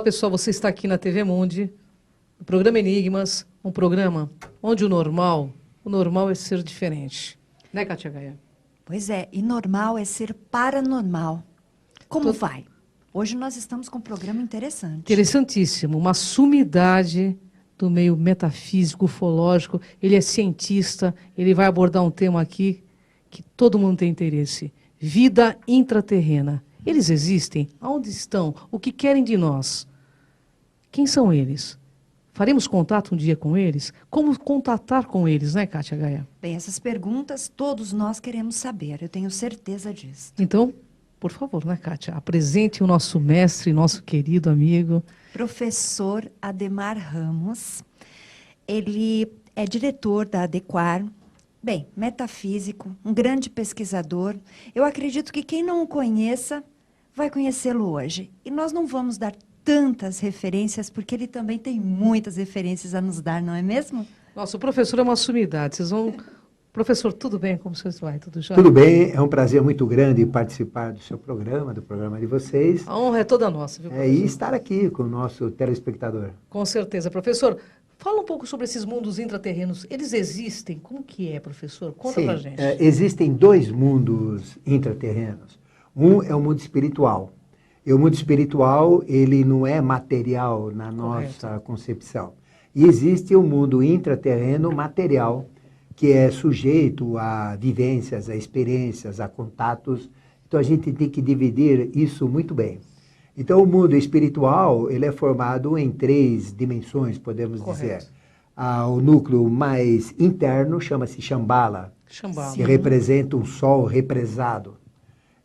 pessoal, você está aqui na TV Mundi, no programa Enigmas, um programa onde o normal é ser diferente. Né, Kátia Gaia? Pois é, e normal é ser paranormal. Como vai? Hoje nós estamos com um programa interessante. Interessantíssimo, uma sumidade do meio metafísico, ufológico. Ele é cientista, ele vai abordar um tema aqui que todo mundo tem interesse. Vida intraterrena. Eles existem? Aonde estão? O que querem de nós? Quem são eles? Faremos contato um dia com eles? Como contatar com eles, né, Kátia Gaia? Bem, essas perguntas todos nós queremos saber, eu tenho certeza disso. Então, por favor, né, Kátia? Apresente o nosso mestre, nosso querido amigo. Professor Ademar Ramos. Ele é diretor da Adequar. Bem, metafísico, um grande pesquisador. Eu acredito que quem não o conheça vai conhecê-lo hoje. E nós não vamos dar tantas referências, porque ele também tem muitas referências a nos dar, não é mesmo? Nossa, o professor é uma sumidade. Vocês vão... Professor, tudo bem? Como vocês vai? Tudo jóia? Tudo bem, é um prazer muito grande participar do seu programa, do programa de vocês. A honra é toda nossa, viu, professor? E estar aqui com o nosso telespectador. Com certeza. Professor, fala um pouco sobre esses mundos intraterrenos. Eles existem? Como que é, professor? Conta Sim, pra gente. Existem dois mundos intraterrenos. Um é o mundo espiritual. E o mundo espiritual, ele não é material na nossa concepção. E existe o mundo intraterreno material, que é sujeito a vivências, a experiências, a contatos. Então, a gente tem que dividir isso muito bem. Então, o mundo espiritual, ele é formado em 3 dimensões, podemos dizer. O núcleo mais interno chama-se Shambhala, que representa um sol represado.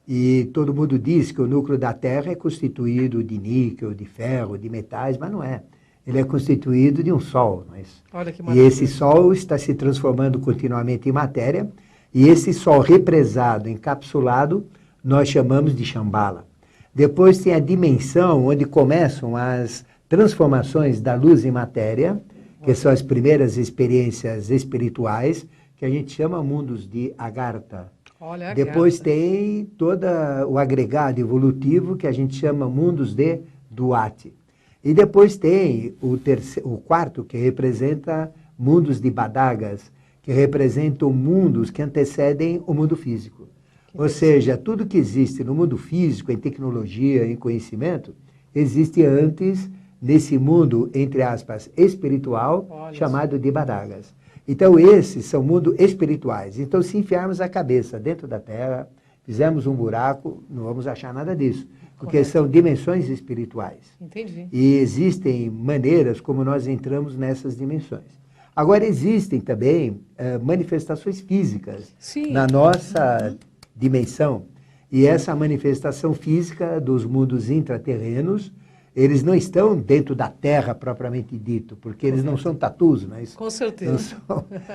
E todo mundo diz que o núcleo da Terra é constituído de níquel, de ferro, de metais, mas não é. Ele é constituído de um sol. Não é isso? Olha que e esse sol está se transformando continuamente em matéria, e esse sol represado, encapsulado, nós chamamos de Shambhala. Depois tem a dimensão onde começam as transformações da luz em matéria, que são as primeiras experiências espirituais, que a gente chama mundos de Agartha. Depois tem todo o agregado evolutivo, que a gente chama mundos de Duat. E depois tem o quarto, que representa mundos de Badagas, que representam mundos que antecedem o mundo físico. Ou seja, tudo que existe no mundo físico, em tecnologia, em conhecimento, existe antes nesse mundo, entre aspas, espiritual, chamado de Badagas. Então, esses são mundos espirituais. Então, se enfiarmos a cabeça dentro da Terra, fizermos um buraco, não vamos achar nada disso. Porque são dimensões espirituais. Entendi. E existem maneiras como nós entramos nessas dimensões. Agora, existem também manifestações físicas na nossa dimensão. E essa manifestação física dos mundos intraterrenos, eles não estão dentro da Terra propriamente dito, porque eles não são tatus, não é isso? Com certeza.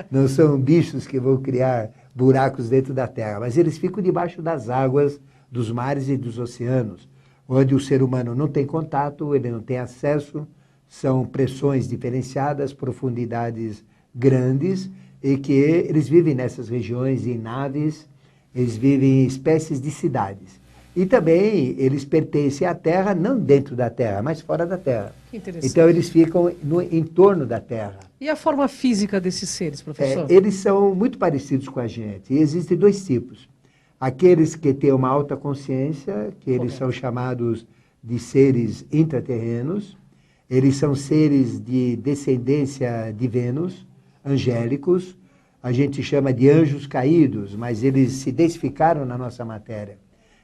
Não são bichos que vão criar buracos dentro da Terra, mas eles ficam debaixo das águas, dos mares e dos oceanos, onde o ser humano não tem contato, ele não tem acesso, são pressões diferenciadas, profundidades grandes, e que eles vivem nessas regiões em naves, eles vivem em espécies de cidades. E também eles pertencem à Terra, não dentro da Terra, mas fora da Terra. Que interessante. Então eles ficam no entorno da Terra. E a forma física desses seres, professor? Eles são muito parecidos com a gente. E existem 2 tipos. Aqueles que têm uma alta consciência, que eles são chamados de seres intraterrenos. Eles são seres de descendência de Vênus, angélicos. A gente chama de anjos caídos, mas eles se densificaram na nossa matéria.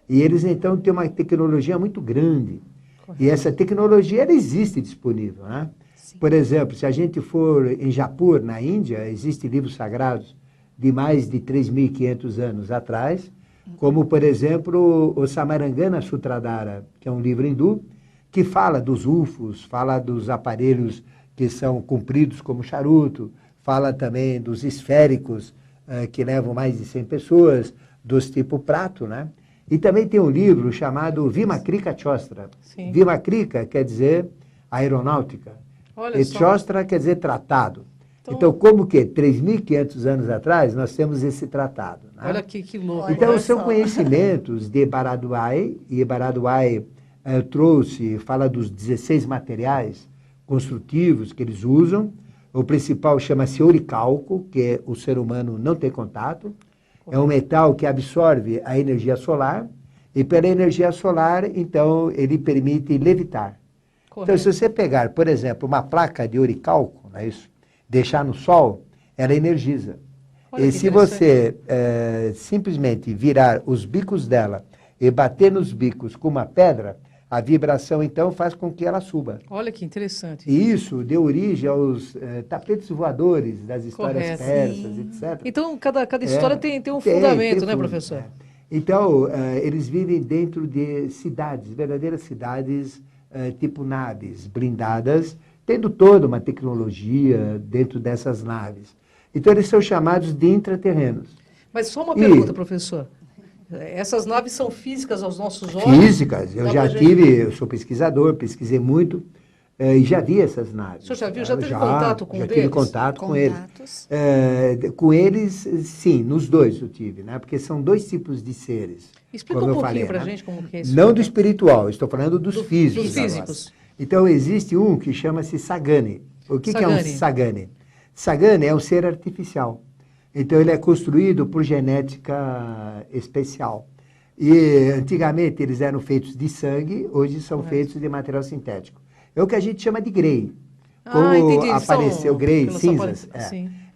E eles, então, têm uma tecnologia muito grande. E essa tecnologia, ela existe disponível, né? Por exemplo, se a gente for em Jaipur, na Índia, existem livros sagrados de mais de 3.500 anos atrás, como, por exemplo, o Samarangana Sutradhara, que é um livro hindu, que fala dos UFOs, fala dos aparelhos que são compridos como charuto, fala também dos esféricos, que levam mais de 100 pessoas, dos tipo prato, né? E também tem um livro chamado Vimakrika Chostra. Sim. Vimakrika quer dizer aeronáutica. E Chostra quer dizer tratado. Então, como que 3.500 anos atrás, nós temos esse tratado. Né? Olha que louco. Então, são conhecimentos de Bharadwaj, e Bharadwaj fala dos 16 materiais construtivos que eles usam. O principal chama-se oricalco, que o ser humano não tem contato. É um metal que absorve a energia solar, e pela energia solar, então, ele permite levitar. Correto. Então, se você pegar, por exemplo, uma placa de oricalco, não é isso? Deixar no sol, ela energiza. Olha E que se você simplesmente virar os bicos dela e bater nos bicos com uma pedra, a vibração, então, faz com que ela suba. Olha que interessante. E isso deu origem aos tapetes voadores das histórias Correto. persas, etc. Então, cada história tem um fundamento, né, fundo, professor? Então, eles vivem dentro de cidades, verdadeiras cidades, tipo naves blindadas, tendo toda uma tecnologia dentro dessas naves. Então, eles são chamados de intraterrenos. Mas só uma pergunta, professor. Essas naves são físicas aos nossos olhos? Físicas. Eu sou pesquisador, pesquisei muito, e já vi essas naves. O senhor já viu? Já teve contato com já deles? tive contato com eles. Com eles, sim, nos dois eu tive, né? Porque são dois tipos de seres. Explica um pouquinho para a gente como que é isso. Não do espiritual, estou falando dos físicos. Dos físicos. Então, existe um que chama-se Sagani. O que é um Sagani? Sagani é um ser artificial. Então, ele é construído por genética especial. E, antigamente, eles eram feitos de sangue, hoje são feitos de material sintético. É o que a gente chama de Grey. Como apareceu Grey, cinzas.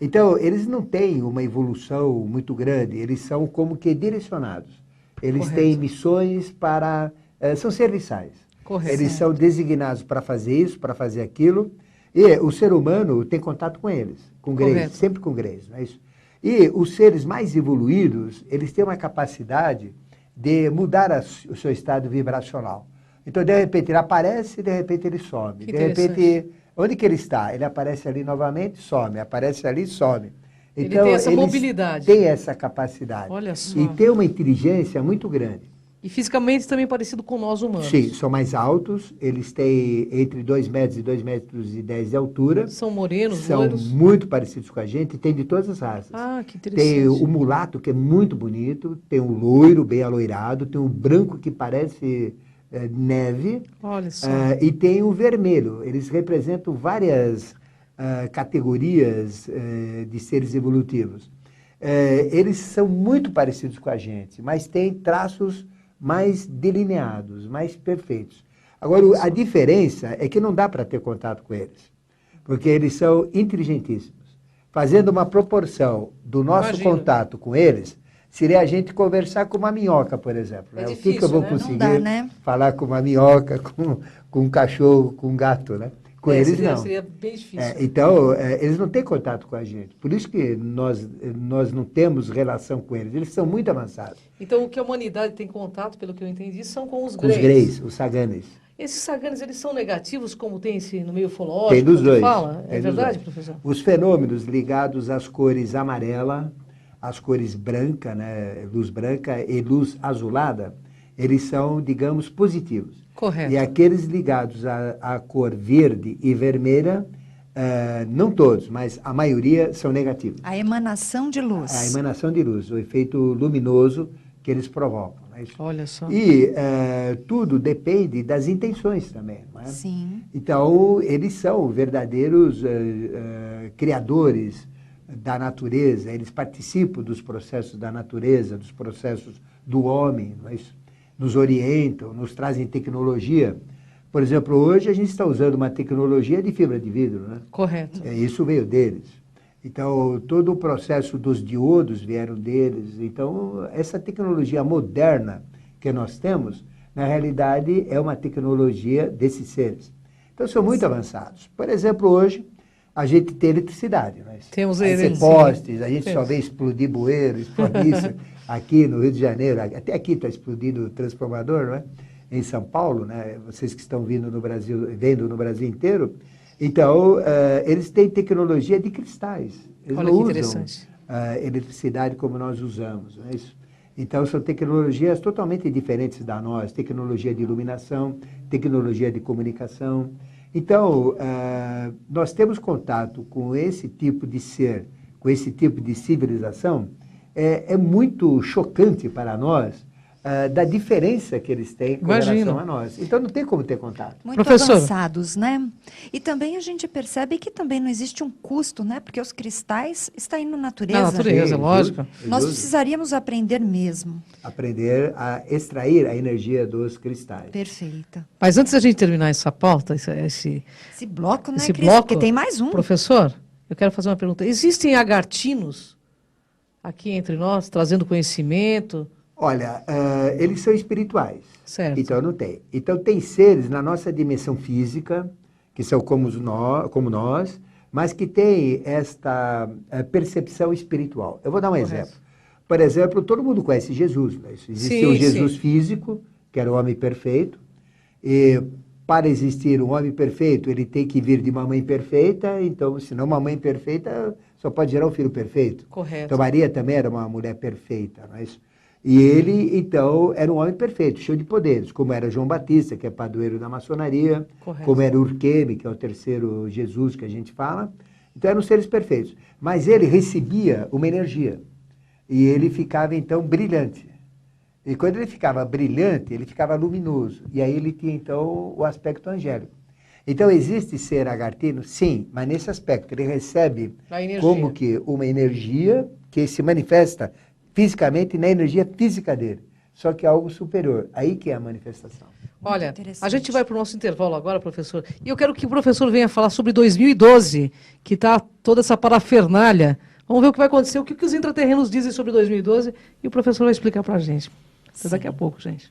Então, eles não têm uma evolução muito grande, eles são como que direcionados. Eles têm missões para... são serviçais. Correto. Eles são designados para fazer isso, para fazer aquilo, e o ser humano tem contato com eles, com Greys, sempre com Greys, não é isso? E os seres mais evoluídos, eles têm uma capacidade de mudar o seu estado vibracional. Então, de repente, ele aparece, de repente ele some. De repente, onde que ele está? Ele aparece ali novamente, some. Aparece ali, some. Então, ele tem essa mobilidade. Tem essa capacidade. Olha só. E tem uma inteligência muito grande. E fisicamente também parecido com nós humanos. Sim, são mais altos, eles têm entre 2 metros e 2 metros e 10 de altura. São morenos, loiros. São muito parecidos com a gente, tem de todas as raças. Ah, que interessante. Tem o mulato, que é muito bonito, tem o loiro, bem aloirado, tem o branco, que parece neve. Olha só. E tem o vermelho. Eles representam várias categorias de seres evolutivos. Eles são muito parecidos com a gente, mas têm traços mais delineados, mais perfeitos. Agora, a diferença é que não dá para ter contato com eles, porque eles são inteligentíssimos. Fazendo uma proporção do nosso contato com eles, seria a gente conversar com uma minhoca, por exemplo. É né? difícil, O que eu vou conseguir falar com uma minhoca, com um cachorro, com um gato, né? Com eles, não. Seria bem difícil. Então, eles não têm contato com a gente. Por isso que nós não temos relação com eles. Eles são muito avançados. Então, o que a humanidade tem contato, pelo que eu entendi, são com os Greys. Com os Greys, os Saganes. Esses Saganes, eles são negativos, como tem no meio ufológico? Tem dos dois. Fala? É verdade, professor? Os fenômenos ligados às cores amarela, às cores branca, né, luz branca e luz azulada, eles são, digamos, positivos. Correto. E aqueles ligados à cor verde e vermelha, não todos, mas a maioria são negativos. A emanação de luz. A emanação de luz, o efeito luminoso que eles provocam. Né? Olha só. E tudo depende das intenções também. Não é? Sim. Então, eles são verdadeiros criadores da natureza, eles participam dos processos da natureza, dos processos do homem, não é isso? Nos orientam, nos trazem tecnologia. Por exemplo, hoje a gente está usando uma tecnologia de fibra de vidro, né? Correto. Isso veio deles. Então, todo o processo dos diodos vieram deles. Então, essa tecnologia moderna que nós temos, na realidade, é uma tecnologia desses seres. Então, são muito avançados. Por exemplo, hoje, a gente tem eletricidade. Mas temos postes, a gente só vê explodir bueiro, explodir isso. Aqui no Rio de Janeiro, até aqui está explodindo o transformador, não é? Em São Paulo, né? Vocês que estão vendo no Brasil inteiro. Então, eles têm tecnologia de cristais. Eles Olha não que usam eletricidade como nós usamos, não é isso? Então, são tecnologias totalmente diferentes da nossa. Tecnologia de iluminação, tecnologia de comunicação. Então, nós temos contato com esse tipo de ser, com esse tipo de civilização. É muito chocante para nós da diferença que eles têm com Imagino. relação a nós. Então não tem como ter contato. Muito Professor. avançados, né? E também a gente percebe que também não existe um custo, né? Porque os cristais estão aí na natureza. Na natureza, Sim, lógico. Nós justo. precisaríamos aprender mesmo. Aprender a extrair a energia dos cristais. Perfeita. Mas antes da gente terminar essa pauta, esse Esse bloco, né, Esse Cris? bloco, Porque tem mais um. professor, eu quero fazer uma pergunta. Existem agartinos aqui entre nós, trazendo conhecimento? Olha, eles são espirituais. Certo. Então não tem. Então tem seres na nossa dimensão física, que são como nós, mas que têm esta percepção espiritual. Eu vou dar um Correto. exemplo. Por exemplo, todo mundo conhece Jesus. Né? Existe Sim, o Jesus sim. físico, que era o homem perfeito. E para existir um homem perfeito, ele tem que vir de uma mãe perfeita. Então, senão uma mãe perfeita só pode gerar um filho perfeito. Correto. Então Maria também era uma mulher perfeita, não é isso? E ele, então, era um homem perfeito, cheio de poderes, como era João Batista, que é padroeiro da maçonaria, Correto. como era Urqueme, que é o terceiro Jesus que a gente fala. Então, eram seres perfeitos. Mas ele recebia uma energia. E ele ficava, então, brilhante. E quando ele ficava brilhante, ele ficava luminoso. E aí ele tinha, então, o aspecto angélico. Então, existe ser agartino? Sim, mas nesse aspecto. Ele recebe A energia. como que uma energia que se manifesta fisicamente na energia física dele. Só que é algo superior. Aí que é a manifestação. Olha, interessante. a gente vai para o nosso intervalo agora, professor. E eu quero que o professor venha falar sobre 2012, que está toda essa parafernália. Vamos ver o que vai acontecer, o que os intraterrenos dizem sobre 2012, e o professor vai explicar para a gente. Até daqui a pouco, gente.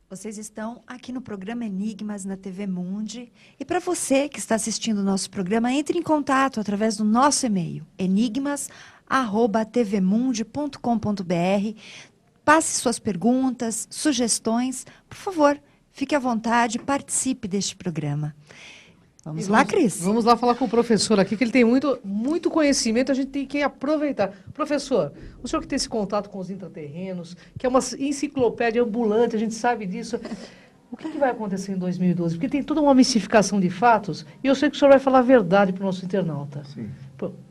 Vocês estão aqui no programa Enigmas na TV Mundi. E para você que está assistindo o nosso programa, entre em contato através do nosso e-mail, enigmas@tvmundi.com.br. Passe suas perguntas, sugestões. Por favor, fique à vontade, participe deste programa. Vamos lá, Cris? Vamos lá falar com o professor aqui, que ele tem muito conhecimento, a gente tem que aproveitar. Professor, o senhor que tem esse contato com os intraterrenos, que é uma enciclopédia ambulante, a gente sabe disso. O que vai acontecer em 2012? Porque tem toda uma mistificação de fatos, e eu sei que o senhor vai falar a verdade para o nosso internauta. Sim.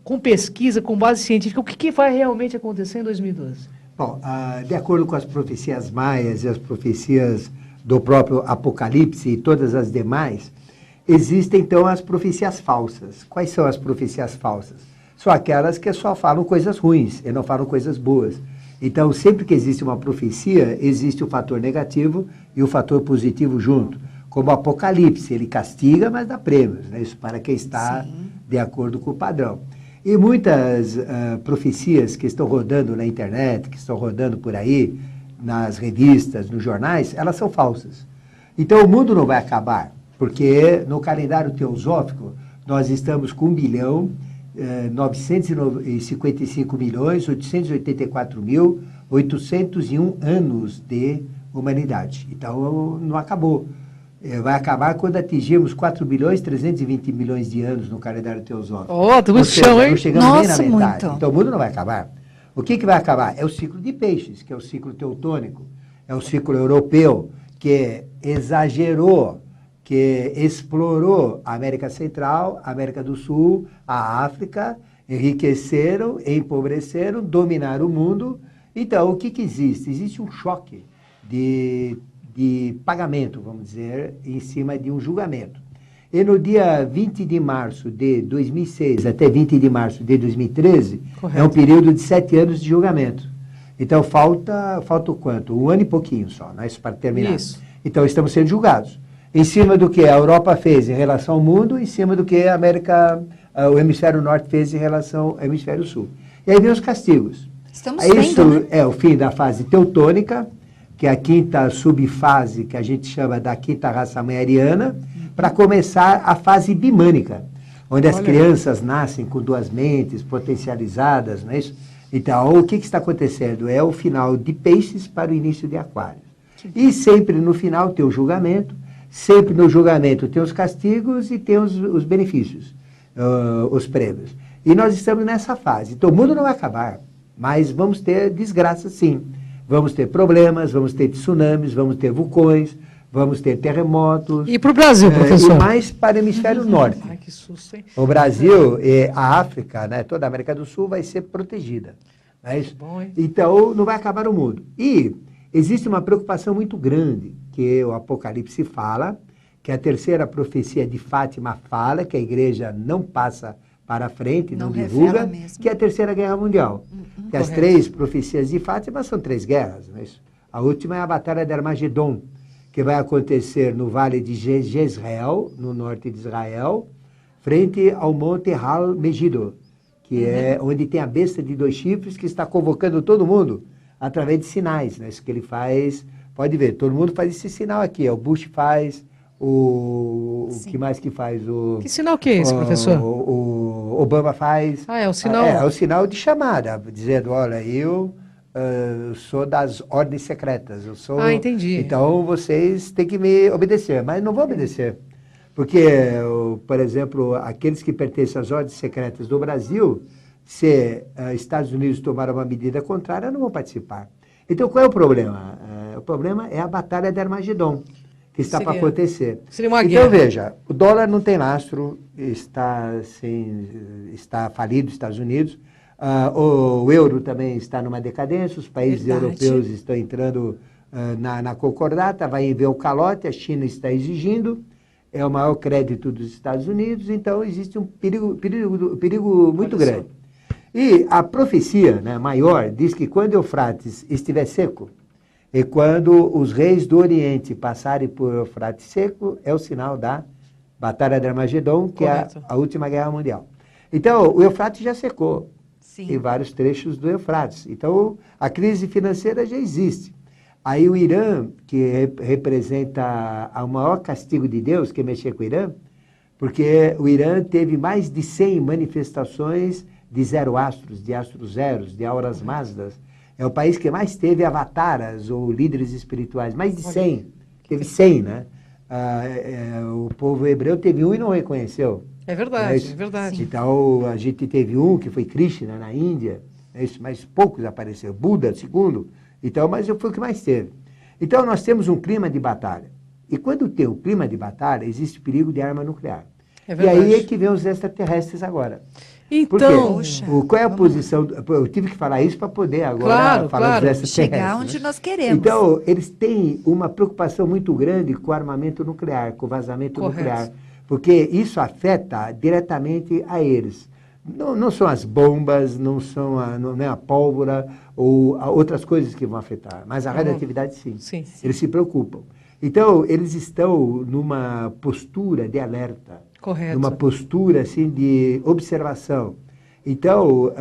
Com pesquisa, com base científica, o que vai realmente acontecer em 2012? Bom, de acordo com as profecias maias e as profecias do próprio Apocalipse e todas as demais, existem, então, as profecias falsas. Quais são as profecias falsas? São aquelas que só falam coisas ruins e não falam coisas boas. Então, sempre que existe uma profecia, existe o fator negativo e o fator positivo junto. Como o Apocalipse, ele castiga, mas dá prêmios, né? Isso para quem está de acordo com o padrão. E muitas profecias que estão rodando na internet, que estão rodando por aí, nas revistas, nos jornais, elas são falsas. Então, o mundo não vai acabar. Porque no calendário teosófico, nós estamos com 1.955.884.801 anos de humanidade. Então, não acabou. Vai acabar quando atingirmos 4.320.000.000 de anos no calendário teosófico. Ó, tem muito chão, hein? Não chegamos nem na Nossa, metade. muito. Então, o mundo não vai acabar. O que vai acabar? É o ciclo de peixes, que é o ciclo teutônico. É o ciclo europeu, que exagerou, que explorou a América Central, a América do Sul, a África, enriqueceram, empobreceram, dominaram o mundo. Então, o que existe? Existe um choque de pagamento, vamos dizer, em cima de um julgamento. E no dia 20 de março de 2006 até 20 de março de 2013, Correto. é um período de 7 anos de julgamento. Então, falta o quanto? 1 ano e pouquinho só, né? Isso para terminar. Isso. Então, estamos sendo julgados. Em cima do que a Europa fez em relação ao mundo, em cima do que a América, o hemisfério norte fez em relação ao hemisfério sul. E aí vem os castigos. Estamos Isso vendo, né? é o fim da fase teutônica, que é a quinta subfase, que a gente chama da quinta raça-mãe ariana, para começar a fase bimânica, onde as crianças nascem com 2 mentes potencializadas, não é isso? Então, o que está acontecendo? É o final de peixes para o início de aquário. E sempre no final tem o julgamento, sempre no julgamento tem os castigos e tem os benefícios, os prêmios. E nós estamos nessa fase. Então, o mundo não vai acabar, mas vamos ter desgraça, sim. Vamos ter problemas, vamos ter tsunamis, vamos ter vulcões, vamos ter terremotos. E para o Brasil, professor? E mais para o hemisfério norte. Ai, que susto, hein? O Brasil e a África, né, toda a América do Sul vai ser protegida. Não é isso? Bom, hein? Então, não vai acabar o mundo. E existe uma preocupação muito grande, que o Apocalipse fala, que a terceira profecia de Fátima fala, que a igreja não passa para frente, não divulga, que é a Terceira Guerra Mundial. Que as 3 profecias de Fátima são 3 guerras. Não é isso? A última é a Batalha de Armagedon, que vai acontecer no Vale de Jezreel, no norte de Israel, frente ao Monte Hal Megido, que é onde tem a besta de 2 chifres que está convocando todo mundo através de sinais, né? Isso que ele faz, pode ver, todo mundo faz esse sinal aqui, o Bush faz, o que mais que faz? Que sinal que é esse, professor? O Obama faz. Ah, é o sinal? É o sinal de chamada, dizendo, olha, eu sou das ordens secretas, eu sou... Ah, entendi. Então, vocês têm que me obedecer, mas não vão obedecer. Porque, por exemplo, aqueles que pertencem às ordens secretas do Brasil, se Estados Unidos tomaram uma medida contrária, não vão participar. Então, qual é o problema? O problema é a Batalha de Armagedon, que está para acontecer. Seria uma guerra. Então, veja, o dólar não tem lastro, está falido nos Estados Unidos, o euro também está numa decadência, os países europeus estão entrando na concordata, vai haver o calote, a China está exigindo, é o maior crédito dos Estados Unidos, então existe um perigo muito grande. E a profecia, né, maior diz que quando Eufrates estiver seco, e quando os reis do Oriente passarem por Eufrates seco, é o sinal da Batalha de Armagedon, que é a última guerra mundial. Então, o Eufrates já secou, em vários trechos do Eufrates. Então, a crise financeira já existe. Aí o Irã, que representa o maior castigo de Deus, que é mexer com o Irã, porque o Irã teve mais de 100 manifestações de zero astros, de astros zeros, de auras Mazdas. É o país que mais teve avataras ou líderes espirituais, mais de 100. Teve 100, né? O povo hebreu teve um e não reconheceu. É verdade, é verdade. Então, a gente teve um que foi Krishna, na Índia, mas poucos apareceram. Buda, segundo. Então, mas foi o que mais teve. Então, nós temos um clima de batalha. E quando tem o clima de batalha, existe o perigo de arma nuclear. É verdade. E aí é que vem os extraterrestres agora. Então, qual é a posição? Eu tive que falar isso para poder agora falar dos extraterrestres. Chegar onde nós queremos. Então, eles têm uma preocupação muito grande com o armamento nuclear, com o vazamento nuclear, porque isso afeta diretamente a eles. Não são as bombas, não é a pólvora ou outras coisas que vão afetar, mas a radioatividade sim. Eles se preocupam. Então, eles estão numa postura de alerta. Correto. Numa postura assim, de observação. Então,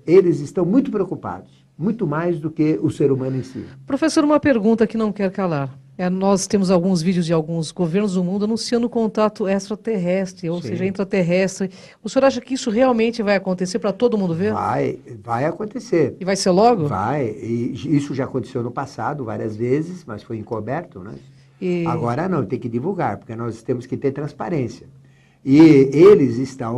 eles estão muito preocupados, muito mais do que o ser humano em si. Professor, uma pergunta que não quer calar. Nós temos alguns vídeos de alguns governos do mundo anunciando contato extraterrestre, ou seja, intraterrestre. O senhor acha que isso realmente vai acontecer para todo mundo ver? Vai acontecer. E vai ser logo? Vai. E isso já aconteceu no passado várias vezes, mas foi encoberto, né? Agora não, tem que divulgar, porque nós temos que ter transparência. E eles estão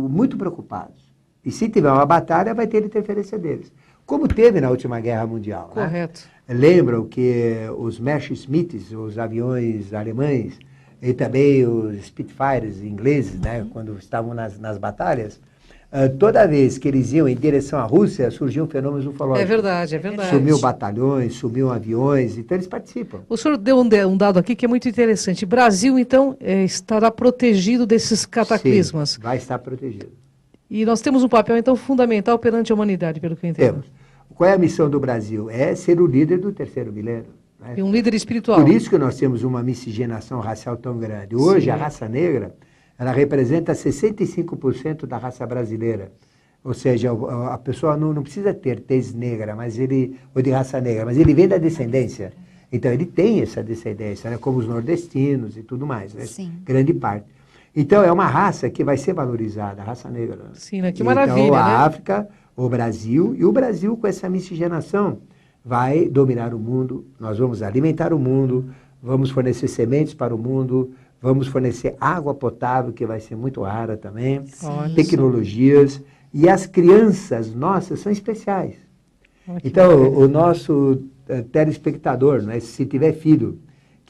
muito preocupados. E se tiver uma batalha, vai ter interferência deles. Como teve na última Guerra Mundial. Correto. Né? Lembram que os Messerschmitts, os aviões alemães, e também os Spitfires ingleses, né, quando estavam nas batalhas, toda vez que eles iam em direção à Rússia, surgiam fenômenos ufológicos. É verdade, é verdade. Sumiu batalhões, sumiu aviões, então eles participam. O senhor deu um dado aqui que é muito interessante. Brasil, então, estará protegido desses cataclismas. Sim, vai estar protegido. E nós temos um papel, então, fundamental perante a humanidade, pelo que eu entendo. Temos. Qual é a missão do Brasil? É ser o líder do terceiro milênio. Né? E um líder espiritual. Por isso que nós temos uma miscigenação racial tão grande. Hoje, a raça negra, ela representa 65% da raça brasileira. Ou seja, a pessoa não precisa ter tez negra, ou de raça negra, mas ele vem da descendência. Então, ele tem essa descendência, né? Como os nordestinos e tudo mais. Né? Sim. Grande parte. Então, é uma raça que vai ser valorizada, a raça negra. Sim, né? Que maravilha, então, a né? África, o Brasil, e o Brasil, com essa miscigenação, vai dominar o mundo, nós vamos alimentar o mundo, vamos fornecer sementes para o mundo, vamos fornecer água potável, que vai ser muito rara também, tecnologias, e as crianças nossas são especiais. Então, o nosso telespectador, né, se tiver filho,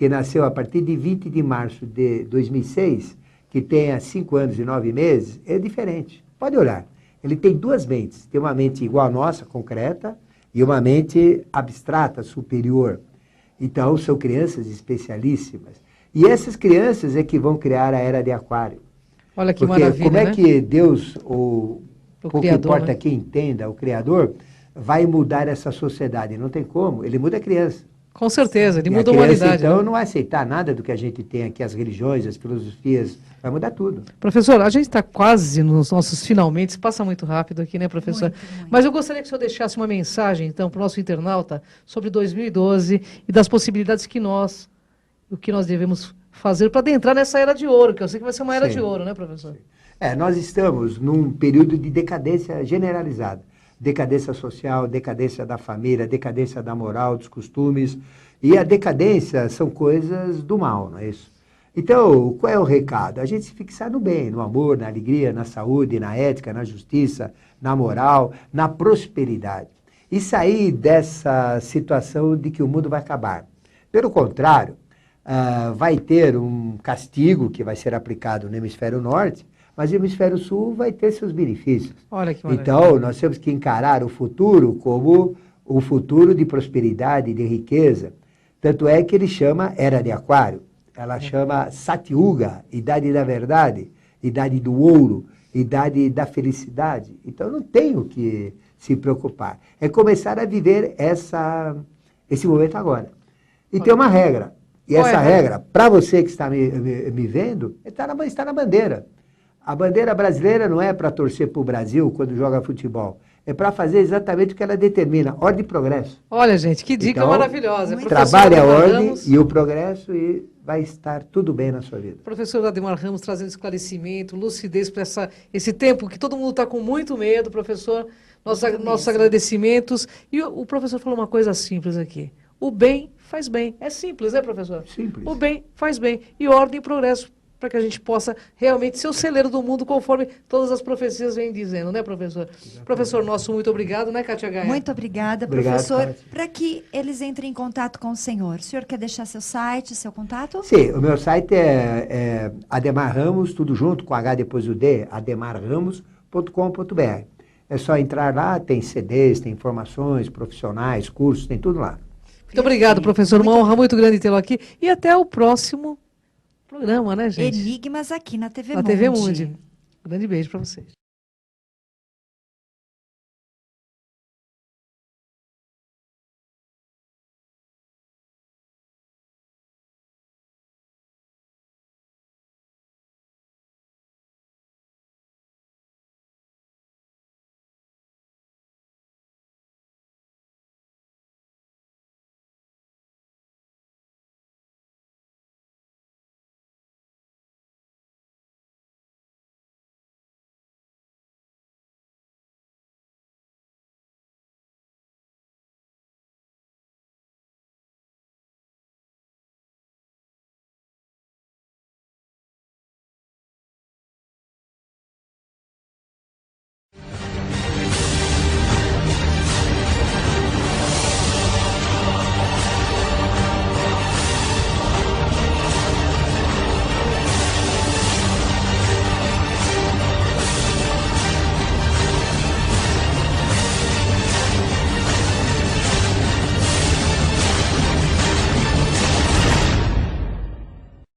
que nasceu a partir de 20 de março de 2006, que tenha 5 anos e 9 meses, é diferente. Pode olhar. Ele tem duas mentes. Tem uma mente igual à nossa, concreta, e uma mente abstrata, superior. Então, são crianças especialíssimas. E essas crianças é que vão criar a era de Aquário. Olha que Porque maravilha, como é né? que Deus, o pouco Criador, importa né? quem entenda, o Criador, vai mudar essa sociedade? Não tem como. Ele muda a criança. Com certeza, ele E muda a criança, humanidade. então, né? não vai aceitar nada do que a gente tem aqui, as religiões, as filosofias. Vai mudar tudo. Professor, a gente está quase nos nossos finalmente, passa muito rápido aqui, né, professor? Muito. Mas eu gostaria que o senhor deixasse uma mensagem, então, para o nosso internauta sobre 2012 e das possibilidades o que nós devemos fazer para adentrar nessa era de ouro, que eu sei que vai ser uma era Sim. de ouro, né, professor? Nós estamos num período de decadência generalizada. Decadência social, decadência da família, decadência da moral, dos costumes. E a decadência são coisas do mal, não é isso? Então, qual é o recado? A gente se fixar no bem, no amor, na alegria, na saúde, na ética, na justiça, na moral, na prosperidade. E sair dessa situação de que o mundo vai acabar. Pelo contrário, vai ter um castigo que vai ser aplicado no hemisfério norte, mas o hemisfério sul vai ter seus benefícios. Olha que maravilha. Então, nós temos que encarar o futuro como o futuro de prosperidade, de riqueza. Tanto é que ele chama Era de Aquário. Ela chama Satyuga, Idade da Verdade, Idade do Ouro, Idade da Felicidade. Então, não tem o que se preocupar. É começar a viver esse momento agora. E tem uma regra. E Qual é essa a regra? regra, para você que está me vendo, está na bandeira. A bandeira brasileira não é para torcer para o Brasil quando joga futebol. É para fazer exatamente o que ela determina, ordem e progresso. Olha, gente, que dica Então, maravilhosa. Trabalhe a Ademar ordem Ramos, e o progresso e vai estar tudo bem na sua vida. professor Ademar Ramos trazendo esclarecimento, lucidez para esse tempo que todo mundo está com muito medo, professor. Nossos agradecimentos. E o professor falou uma coisa simples aqui. O bem faz bem. É simples, né, professor? Simples. O bem faz bem. E ordem e progresso, para que a gente possa realmente ser o celeiro do mundo, conforme todas as profecias vêm dizendo, né, professor? Professor nosso, muito obrigado, né, Kátia Gaia? Muito obrigada, Obrigado, professor. Kátia. Para que eles entrem em contato com o senhor quer deixar seu site, seu contato? Sim, o meu site é Ademar Ramos, tudo junto, com H depois do D, ademarramos.com.br. É só entrar lá, tem CDs, tem informações, profissionais, cursos, tem tudo lá. Muito obrigado, professor. Uma honra muito grande tê-lo aqui. E até o próximo programa, né, gente? Enigmas aqui na TV Na Mundi. TV Mundi. Um grande beijo para vocês.